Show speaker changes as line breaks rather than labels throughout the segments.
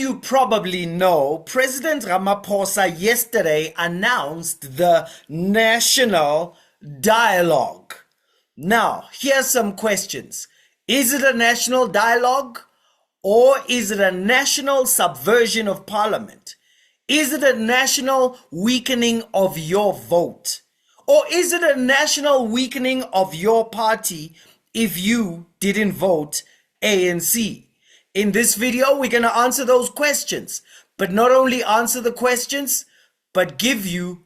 you probably know, President Ramaphosa yesterday announced the National Dialogue. Now, here's some questions. Is it a national dialogue, or is it a national subversion of parliament? Is it a national weakening of your vote? Or is it a national weakening of your party if you didn't vote ANC? In this video, we're going to answer those questions, but not only answer the questions, but give you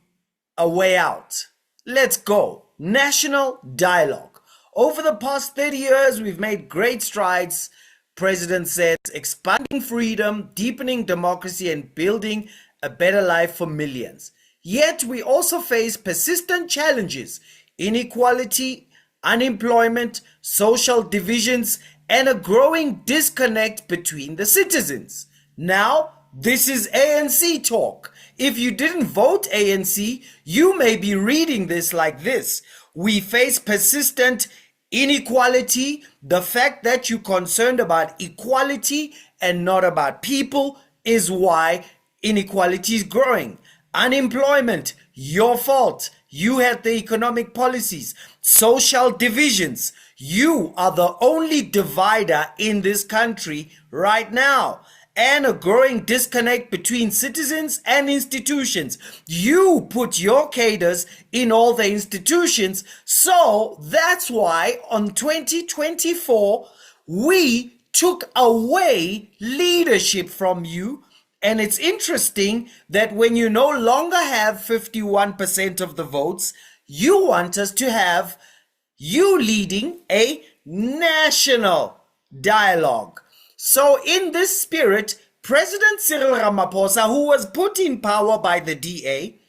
a way out. Let's go. National dialogue. Over the past 30 years, we've made great strides. President said, expanding freedom, deepening democracy, and building a better life for millions. Yet we also face persistent challenges: inequality, unemployment, social divisions, and a growing disconnect between the citizens. Now, this is ANC talk. If you didn't vote ANC, you may be reading this like this. We face persistent inequality. The fact that you're concerned about equality and not about people is why inequality is growing. Unemployment, your fault. You had the economic policies. Social divisions. You are the only divider in this country right now. And a growing disconnect between citizens and institutions. You put your cadres in all the institutions. So that's why on 2024, we took away leadership from you. And it's interesting that when you no longer have 51% of the votes, you want us to have you leading a national dialogue. So in this spirit, President Cyril Ramaphosa, who was put in power by the DA,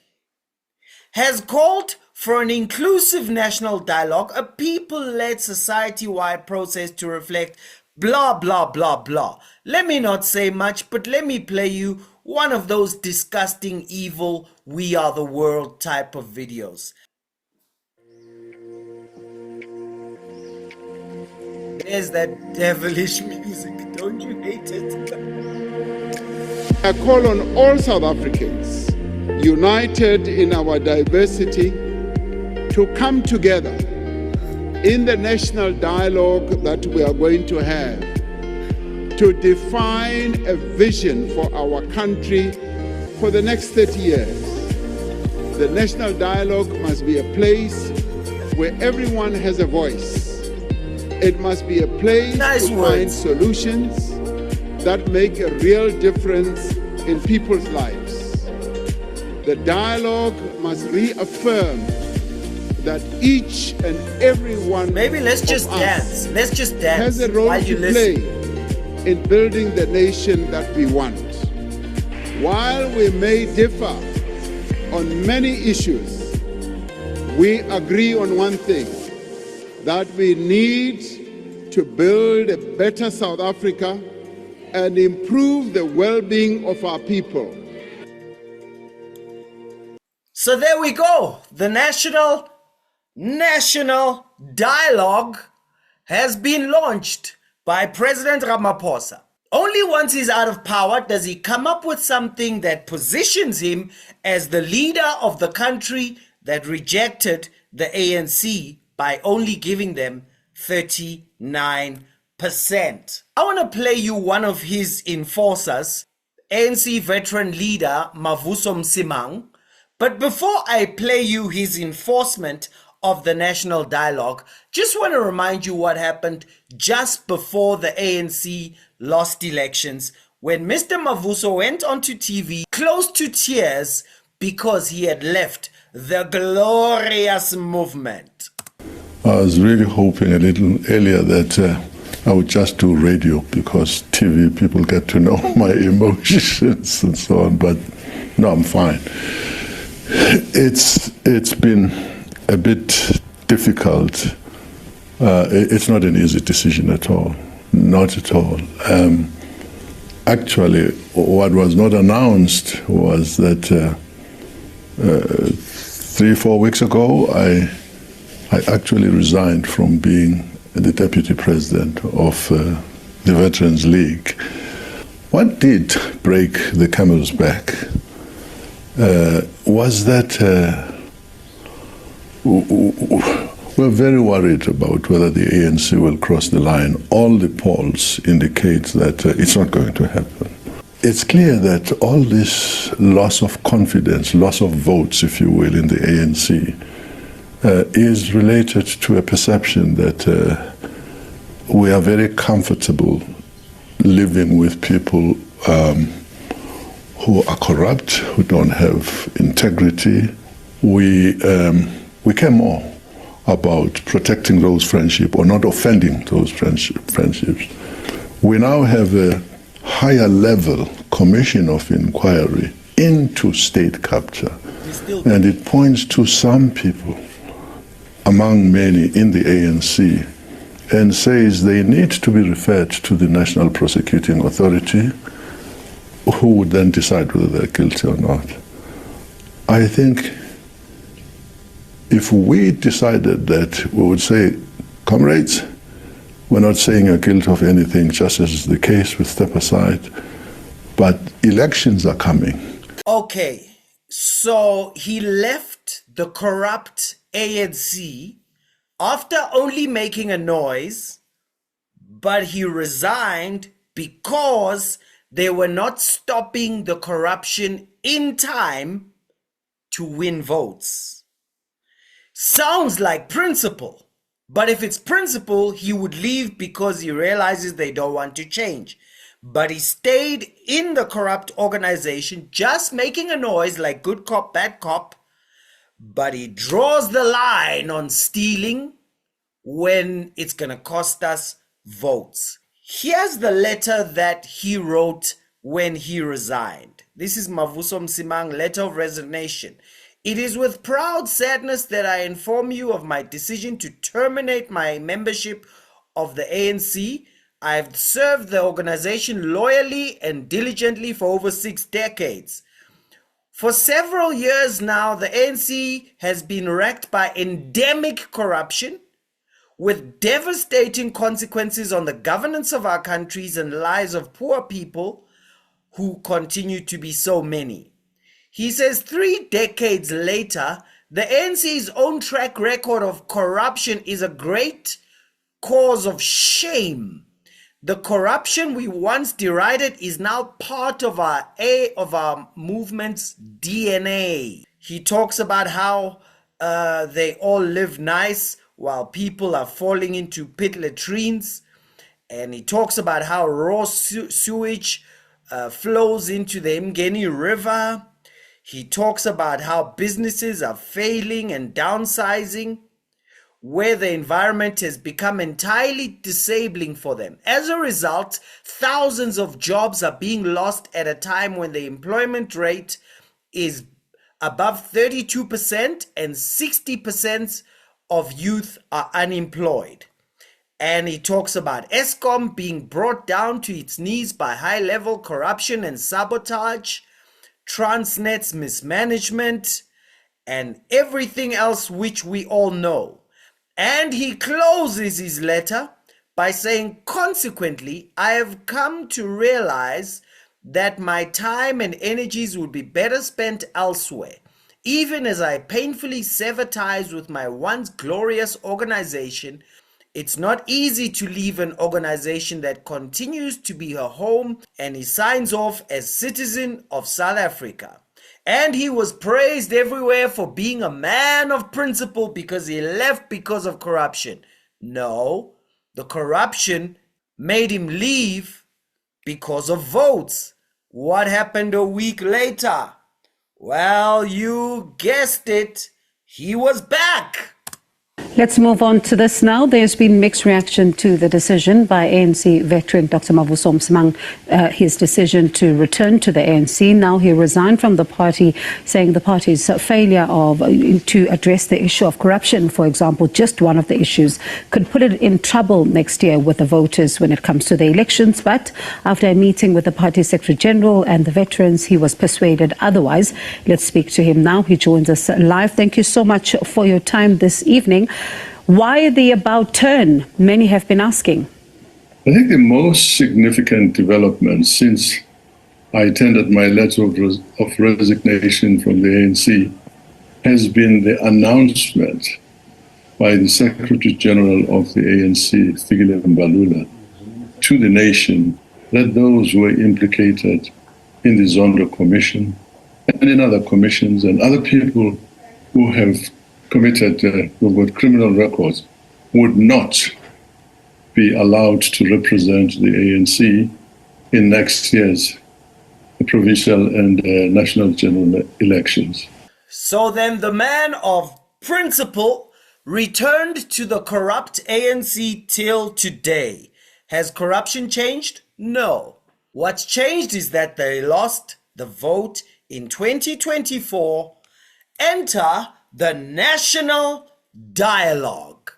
has called for an inclusive national dialogue, a people-led society-wide process to reflect blah, blah, blah, blah. Let me not say much, but let me play you one of those disgusting, evil, we are the world type of videos. There's that devilish music. Don't you hate it?
I call on all South Africans, united in our diversity, to come together in the national dialogue that we are going to have to define a vision for our country for the next 30 years. The national dialogue must be a place where everyone has a voice. It must be a place to find solutions that make a real difference in people's lives. The dialogue must reaffirm that each and every one
Maybe let's just dance. Let's just dance
has a role to play in building the nation that we want. While we may differ on many issues, we agree on one thing, that we need to build a better South Africa and improve the well-being of our people.
So there we go. The national dialogue has been launched by President Ramaphosa. Only once he's out of power does he come up with something that positions him as the leader of the country that rejected the ANC by only giving them 39%. I want to play you one of his enforcers, ANC veteran leader Mavuso Msimang. But before I play you his enforcement of the national dialogue, just want to remind you what happened just before the ANC lost elections, when Mr. Mavuso went onto TV close to tears because he had left the glorious movement.
I was really hoping a little earlier that I would just do radio, because TV people get to know my emotions and so on, but no, I'm fine. It's been a bit difficult. It's not an easy decision at all, not at all. Actually, what was not announced was that 3-4 weeks ago, I actually resigned from being the deputy president of the Veterans League. What did break the camel's back was that we're very worried about whether the ANC will cross the line. All the polls indicate that it's not going to happen. It's clear that all this loss of confidence, loss of votes, if you will, in the ANC is related to a perception that we are very comfortable living with people who are corrupt, who don't have integrity. We care more about protecting those friendships or not offending those friendships. We now have a higher level commission of inquiry into state capture, and it points to some people among many in the ANC and says they need to be referred to the National Prosecuting Authority, who would then decide whether they're guilty or not. I think if we decided that we would say, comrades, we're not saying you're guilty of anything, just as is the case with step aside, but elections are coming.
Okay, so he left the corrupt ANC after only making a noise, but he resigned because they were not stopping the corruption in time to win votes. Sounds like principle, but if it's principle, he would leave because he realizes they don't want to change. But he stayed in the corrupt organization, just making a noise like good cop, bad cop. But he draws the line on stealing when it's going to cost us votes. Here's the letter that he wrote when he resigned. This is Mavuso Msimang, letter of resignation. It is with proud sadness that I inform you of my decision to terminate my membership of the ANC. I have served the organization loyally and diligently for over 6 decades. For several years now, the ANC has been wrecked by endemic corruption, with devastating consequences on the governance of our countries and lives of poor people who continue to be so many. He says 3 decades later, the ANC's own track record of corruption is a great cause of shame. The corruption we once derided is now part of our movement's DNA. He talks about how they all live nice while people are falling into pit latrines. And he talks about how raw sewage flows into the Mgeni River. He talks about how businesses are failing and downsizing, where the environment has become entirely disabling for them. As a result, thousands of jobs are being lost at a time when the employment rate is above 32% and 60% of youth are unemployed. And he talks about Eskom being brought down to its knees by high-level corruption and sabotage, Transnet's mismanagement, and everything else which we all know. And he closes his letter by saying, consequently, I have come to realize that my time and energies would be better spent elsewhere. Even as I painfully sever ties with my once glorious organization, it's not easy to leave an organization that continues to be her home, and he signs off as citizen of South Africa. And he was praised everywhere for being a man of principle because he left because of corruption. No, the corruption made him leave because of votes. What happened a week later? Well, you guessed it. He was back.
Let's move on to this now. There's been mixed reaction to the decision by ANC veteran Dr. Mavuso Msimang, his decision to return to the ANC. Now he resigned from the party, saying the party's failure to address the issue of corruption, for example, just one of the issues, could put it in trouble next year with the voters when it comes to the elections. But after a meeting with the party Secretary General and the veterans, he was persuaded otherwise. Let's speak to him now. He joins us live. Thank you so much for your time this evening. Why the about turn? Many have been asking.
I think the most significant development since I tendered my letter of resignation from the ANC has been the announcement by the Secretary General of the ANC, Fikile Mbalula, to the nation that those who were implicated in the Zondo Commission and in other commissions and other people who have committed, who've got criminal records, would not be allowed to represent the ANC in next year's provincial and national general elections.
So then the man of principle returned to the corrupt ANC till today. Has corruption changed? No. What's changed is that they lost the vote in 2024. Enter the national dialogue.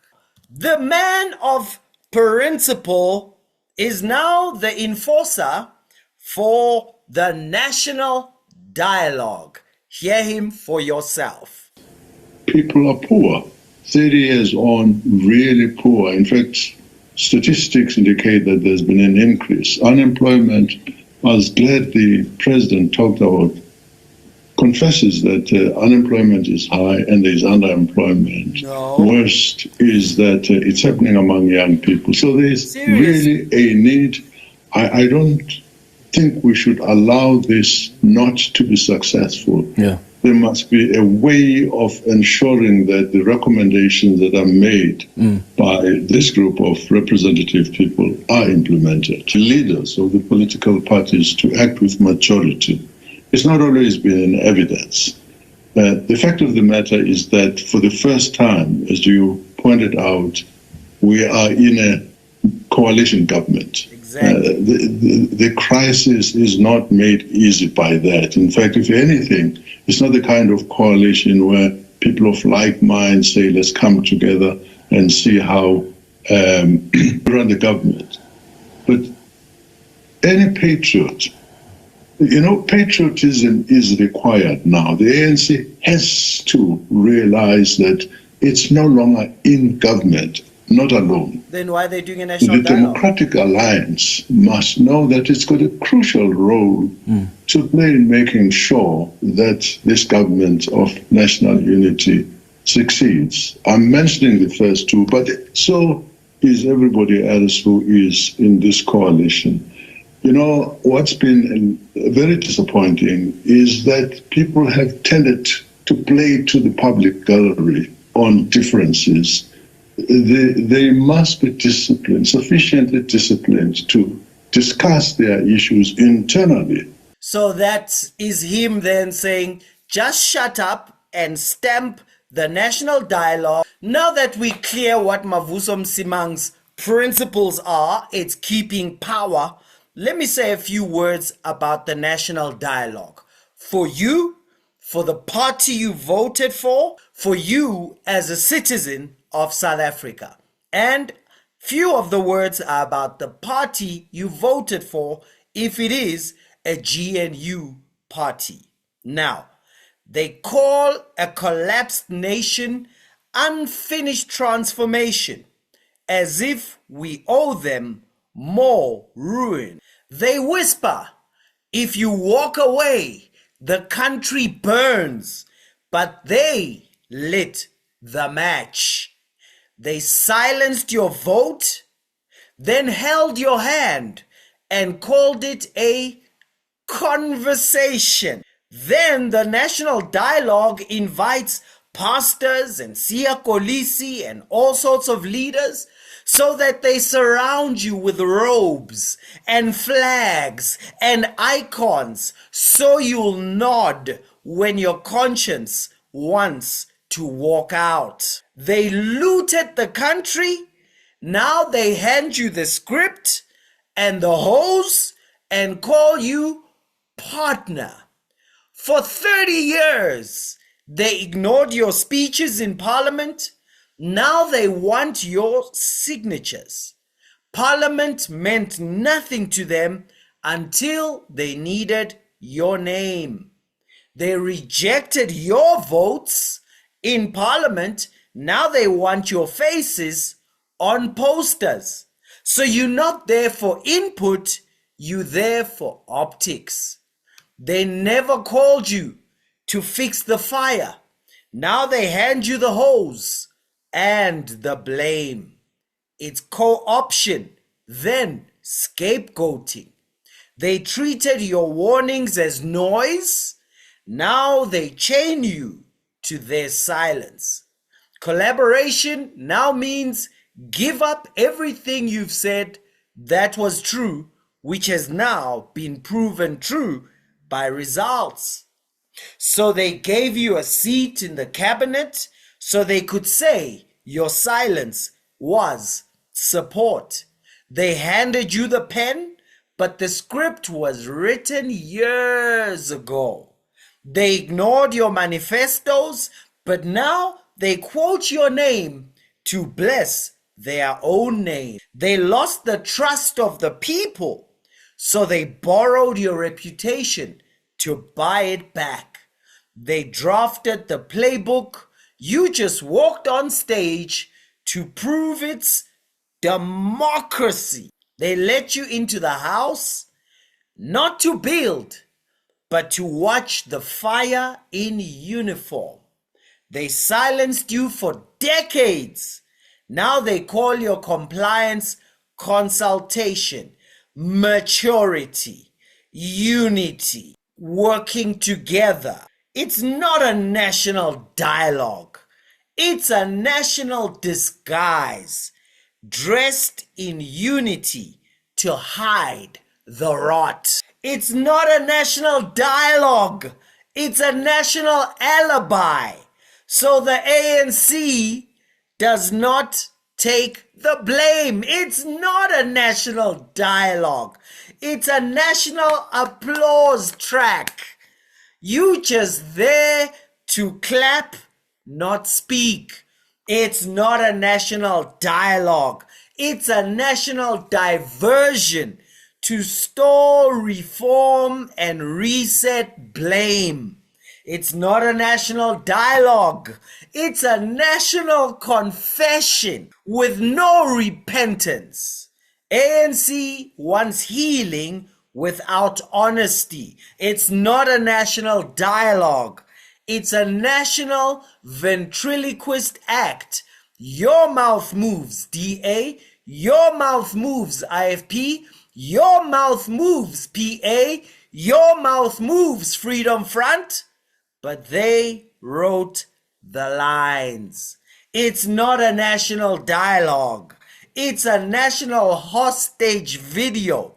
The man of principle is now the enforcer for the national dialogue. Hear him for yourself.
People are poor. 30 years on, really poor. In fact, statistics indicate that there's been an increase. Unemployment, I was glad the president talked about, confesses that unemployment is high and there's underemployment.
No.
Worst is that it's happening among young people. So there's
Seriously?
really a need. I don't think we should allow this not to be successful.
Yeah.
There must be a way of ensuring that the recommendations that are made by this group of representative people are implemented. Leaders of the political parties to act with majority. It's not always been in evidence. The fact of the matter is that for the first time, as you pointed out, we are in a coalition government.
Exactly.
The crisis is not made easy by that. In fact, if anything, it's not the kind of coalition where people of like mind say, let's come together and see how run the government. But any patriot, patriotism is required now. The ANC has to realize that it's no longer in government, not alone.
Then why are they doing a national
The
dialogue?
Democratic Alliance must know that it's got a crucial role to play in making sure that this government of national unity succeeds. I'm mentioning the first two, but so is everybody else who is in this coalition. What's been very disappointing is that people have tended to play to the public gallery on differences. They must be disciplined, sufficiently disciplined to discuss their issues internally.
So that is him then saying, just shut up and stamp the national dialogue. Now that we clear what Mavuso Msimang's principles are, it's keeping power. Let me say a few words about the national dialogue. For you, for the party you voted for you as a citizen of South Africa. And few of the words are about the party you voted for if it is a GNU party. Now, they call a collapsed nation unfinished transformation, as if we owe them more ruin. They whisper, if you walk away, the country burns, but they lit the match. They silenced your vote, then held your hand and called it a conversation. Then the national dialogue invites pastors and siyakolisi and all sorts of leaders so that they surround you with robes and flags and icons so you'll nod when your conscience wants to walk out. They looted the country. Now they hand you the script and the hose and call you partner. For 30 years, they ignored your speeches in Parliament. Now they want your signatures. Parliament meant nothing to them until they needed your name. They rejected your votes in Parliament. Now they want your faces on posters. So you're not there for input, you're there for optics. They never called you to fix the fire. Now they hand you the hose and the blame. It's co-option, then scapegoating. They treated your warnings as noise. Now they chain you to their silence. Collaboration now means give up everything you've said that was true, which has now been proven true by results. So they gave you a seat in the cabinet so they could say your silence was support. They handed you the pen, but the script was written years ago. They ignored your manifestos, but now they quote your name to bless their own name. They lost the trust of the people, so they borrowed your reputation to buy it back. They drafted the playbook. You just walked on stage to prove it's democracy. They let you into the house, not to build, but to watch the fire in uniform. They silenced you for decades. Now they call your compliance consultation, maturity, unity, working together. It's not a national dialogue. It's a national disguise, dressed in unity to hide the rot. It's not a national dialogue. It's a national alibi. So the ANC does not take the blame. It's not a national dialogue. It's a national applause track. You just there to clap, not speak. It's not a national dialogue. It's a national diversion to store, reform, and reset blame. It's not a national dialogue. It's a national confession with no repentance. ANC wants healing without honesty. It's not a national dialogue. It's a national ventriloquist act. Your mouth moves, DA. Your mouth moves, IFP. Your mouth moves, PA. Your mouth moves, Freedom Front. But they wrote the lines. It's not a national dialogue. It's a national hostage video.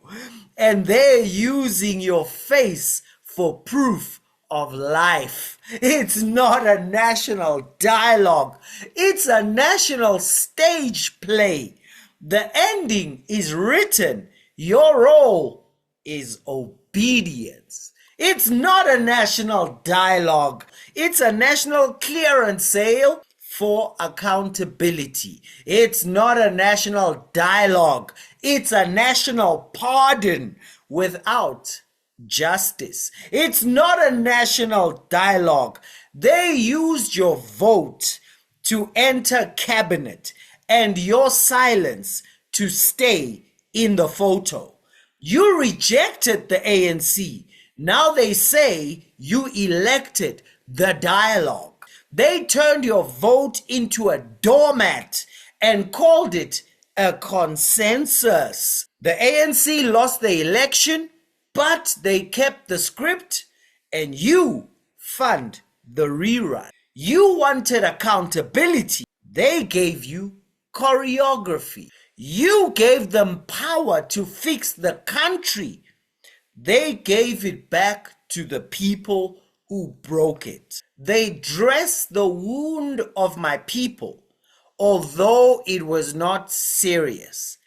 And they're using your face for proof of life. It's not a national dialogue. It's a national stage play. The ending is written. Your role is obedience. It's not a national dialogue. It's a national clearance sale for accountability. It's not a national dialogue. It's a national pardon without justice. It's not a national dialogue. They used your vote to enter cabinet and your silence to stay in the photo. You rejected the ANC. Now they say you elected the dialogue. They turned your vote into a doormat and called it a consensus. The ANC lost the election, but they kept the script and you fund the rerun. You wanted accountability. They gave you choreography. You gave them power to fix the country. They gave it back to the people who broke it. They dressed the wound of my people, although it was not serious.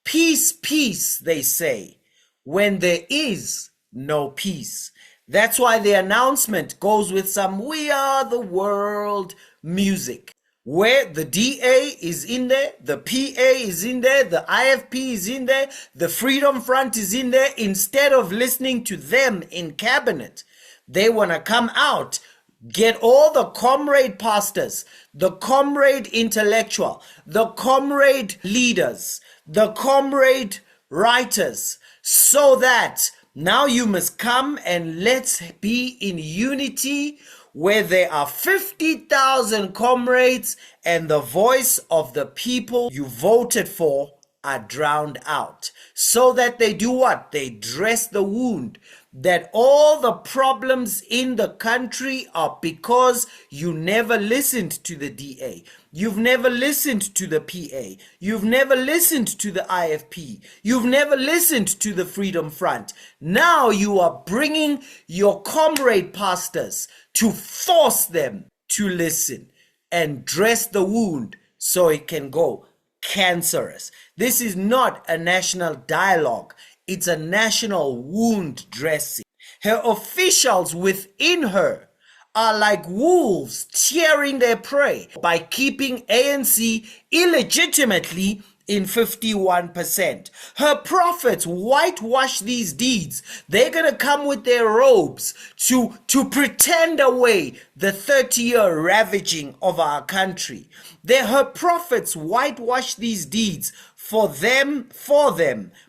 Peace, peace, they say, when there is no peace. That's why the announcement goes with some "We Are the World" music, where the DA is in there, the PA is in there, the IFP is in there, the Freedom Front is in there. Instead of listening to them in cabinet, they want to come out get all the comrade pastors, the comrade intellectual, the comrade leaders, the comrade writers, so that now you must come and let's be in unity where there are 50,000 comrades and the voice of the people you voted for are drowned out. So that they do what? They dress the wound. That all the problems in the country are because you never listened to the DA. You've never listened to the PA. You've never listened to the IFP. You've never listened to the Freedom Front. Now you are bringing your comrade pastors to force them to listen and dress the wound so it can go cancerous. This is not a national dialogue. It's a national wound dressing. Her officials within her are like wolves tearing their prey by keeping ANC illegitimately in 51%. Her prophets whitewash these deeds. They're gonna come with their robes to pretend away the 30-year ravaging of our country. Her prophets whitewash these deeds for them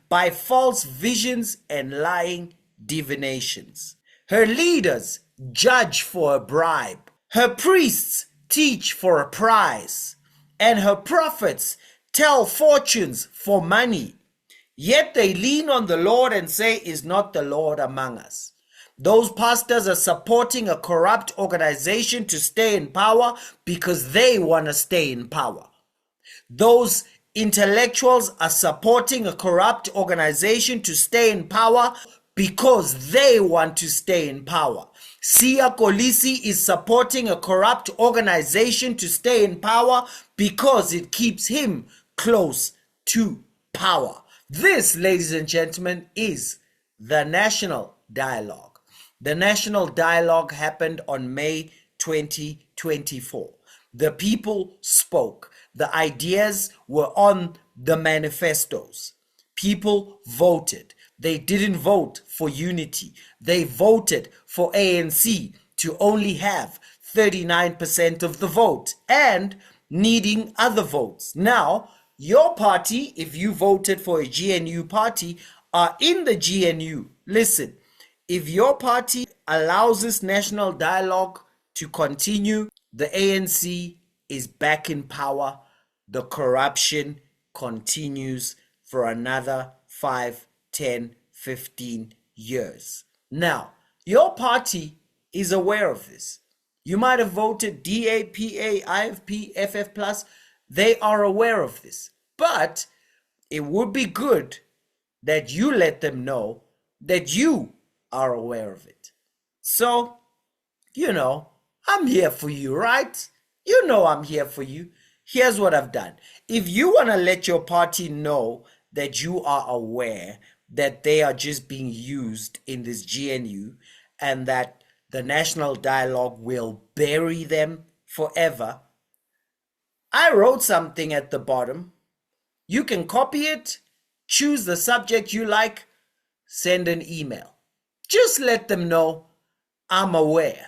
by false visions and lying divinations. Her leaders judge for a bribe. Her priests teach for a prize. And her prophets tell fortunes for money. Yet they lean on the Lord and say, "Is not the Lord among us?" Those pastors are supporting a corrupt organization to stay in power because they want to stay in power. Those intellectuals are supporting a corrupt organization to stay in power because they want to stay in power. Siya Kolisi is supporting a corrupt organization to stay in power because it keeps him close to power. This, ladies and gentlemen, is the national dialogue. The national dialogue happened on May 2024. The people spoke. The ideas were on the manifestos. People voted. They didn't vote for unity. They voted for ANC to only have 39% of the vote and needing other votes. Now, your party, if you voted for a GNU party, are in the GNU. Listen, if your party allows this national dialogue to continue, the ANC is back in power. The corruption continues for another 5, 10, 15 years. Now, your party is aware of this. You might have voted DA, PA, IFP, FF+. They are aware of this. But it would be good that you let them know that you are aware of it. So, I'm here for you, right? You know I'm here for you. Here's what I've done. If you want to let your party know that you are aware that they are just being used in this GNU and that the national dialogue will bury them forever, I wrote something at the bottom. You can copy it, choose the subject you like, send an email. Just let them know I'm aware.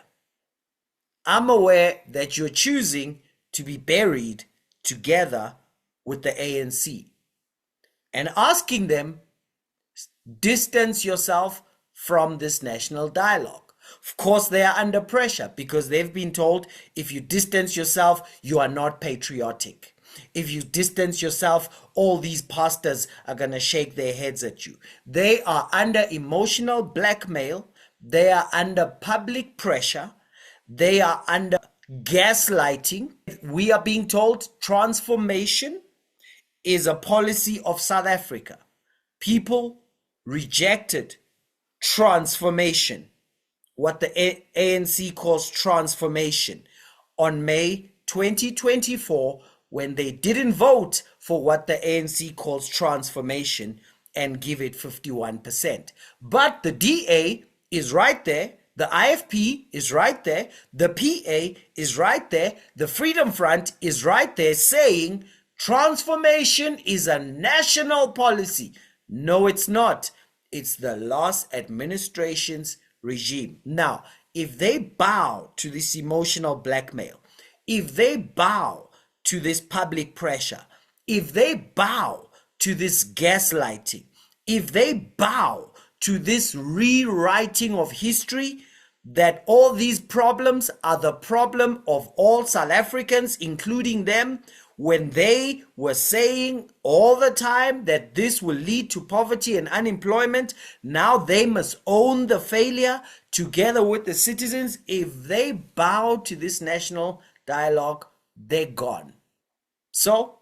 I'm aware that you're choosing to be buried together with the ANC. And asking them, distance yourself from this national dialogue. Of course, they are under pressure because they've been told if you distance yourself, you are not patriotic. If you distance yourself, all these pastors are going to shake their heads at you. They are under emotional blackmail. They are under public pressure. They are under gaslighting. We are being told transformation is a policy of South Africa. People rejected transformation, what the ANC calls transformation, on May 2024 when they didn't vote for what the ANC calls transformation and give it 51%. But the DA is right there. The IFP is right there. The PA is right there. The Freedom Front is right there saying transformation is a national policy. No, it's not. It's the last administration's regime. Now, if they bow to this emotional blackmail, if they bow to this public pressure, if they bow to this gaslighting, if they bow to this rewriting of history, that all these problems are the problem of all South Africans, including them, when they were saying all the time that this will lead to poverty and unemployment, now they must own the failure together with the citizens. If they bow to this national dialogue, they're gone. So,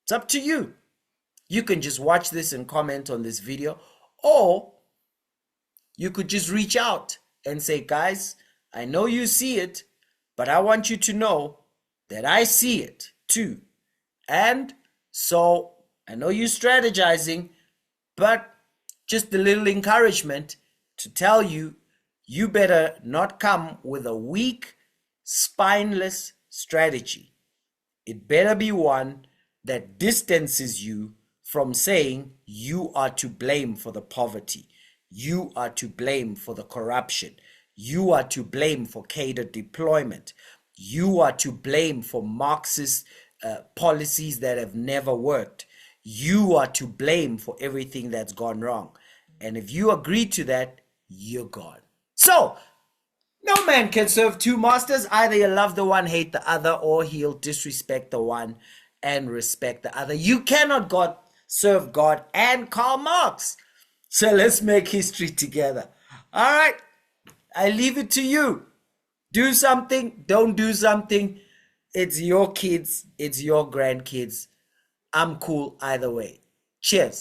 it's up to you. You can just watch this and comment on this video, or you could just reach out and say, guys, I know you see it, but I want you to know that I see it too. And so I know you're strategizing, but just a little encouragement to tell you, you better not come with a weak, spineless strategy. It better be one that distances you from saying you are to blame for the poverty. You are to blame for the corruption. You are to blame for cadre deployment. You are to blame for Marxist policies that have never worked. You are to blame for everything that's gone wrong. And if you agree to that, you're gone. So, no man can serve two masters. Either you love the one, hate the other, or he'll disrespect the one and respect the other. You cannot serve God and Karl Marx. So let's make history together. All right, I leave it to you. Do something, don't do something. It's your kids, it's your grandkids. I'm cool either way. Cheers.